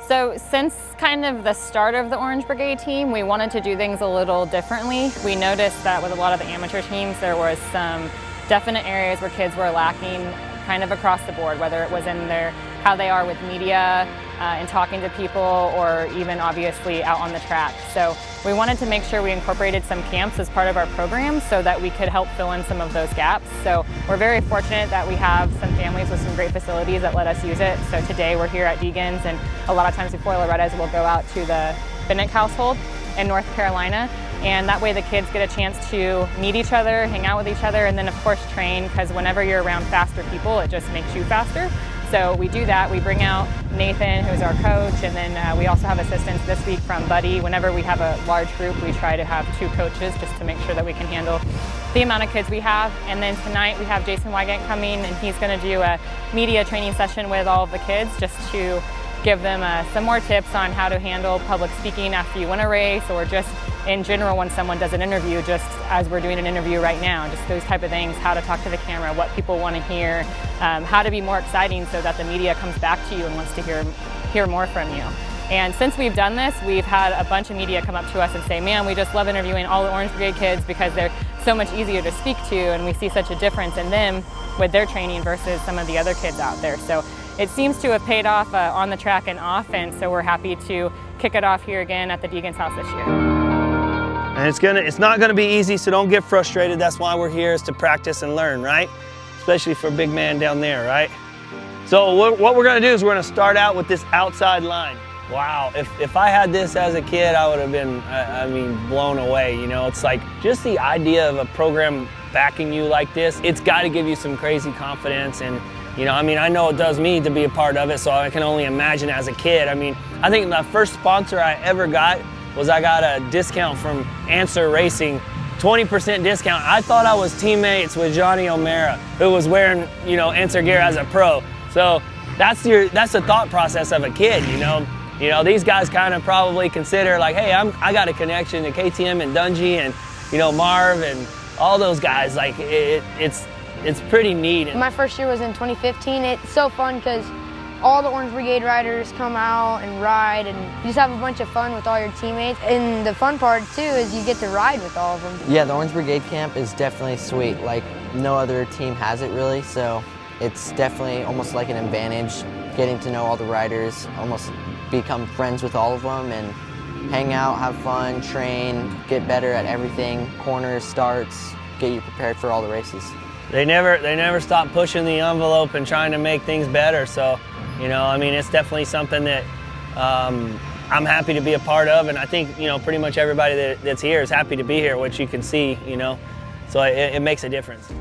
So since kind of the start of the Orange Brigade team, we wanted to do things a little differently. We noticed that with a lot of the amateur teams, there was some definite areas where kids were lacking kind of across the board, whether it was in how they are with media and talking to people, or even obviously out on the track. So we wanted to make sure we incorporated some camps as part of our program so that we could help fill in some of those gaps. So we're very fortunate that we have some families with some great facilities that let us use it. So today we're here at Deegan's, and a lot of times before Loretta's we'll go out to the Bennett household in North Carolina. And that way the kids get a chance to meet each other, hang out with each other, and then of course train, because whenever you're around faster people, it just makes you faster. So we do that. We bring out Nathan, who's our coach, and then we also have assistance this week from Buddy. Whenever we have a large group, we try to have 2 coaches just to make sure that we can handle the amount of kids we have. And then tonight we have Jason Wygant coming, and he's going to do a media training session with all of the kids just to give them some more tips on how to handle public speaking after you win a race, or just in general when someone does an interview, just as we're doing an interview right now, just those type of things, how to talk to the camera, what people want to hear, how to be more exciting so that the media comes back to you and wants to hear more from you. And since we've done this, we've had a bunch of media come up to us and say, man, we just love interviewing all the Orange Brigade kids because they're so much easier to speak to, and we see such a difference in them with their training versus some of the other kids out there. So it seems to have paid off on the track and off, and so we're happy to kick it off here again at the Deegan's house this year. And it's not gonna be easy, so don't get frustrated. That's why we're here, is to practice and learn, right? Especially for a big man down there, right? So what we're gonna do is we're gonna start out with this outside line. Wow, if I had this as a kid, I would have been, I mean, blown away, you know? It's like, just the idea of a program backing you like this, it's gotta give you some crazy confidence. And you know, I mean, I know it does me to be a part of it, so I can only imagine as a kid. I mean, I think the first sponsor I ever got was I got a discount from Answer Racing, 20% discount. I thought I was teammates with Johnny O'Mara, who was wearing, you know, Answer gear as a pro. So that's the thought process of a kid, you know. You know, these guys kind of probably consider like, hey, I got a connection to KTM and Dungey and, you know, Marv and all those guys. Like it's pretty neat. My first year was in 2015. It's so fun because all the Orange Brigade riders come out and ride, and you just have a bunch of fun with all your teammates. And the fun part too is you get to ride with all of them. Yeah, the Orange Brigade camp is definitely sweet. Like, no other team has it really, so it's definitely almost like an advantage getting to know all the riders, almost become friends with all of them, and hang out, have fun, train, get better at everything, corners, starts, get you prepared for all the races. They never stop pushing the envelope and trying to make things better. So, you know, I mean, it's definitely something that I'm happy to be a part of, and I think, you know, pretty much everybody that's here is happy to be here, which you can see, you know, so it makes a difference.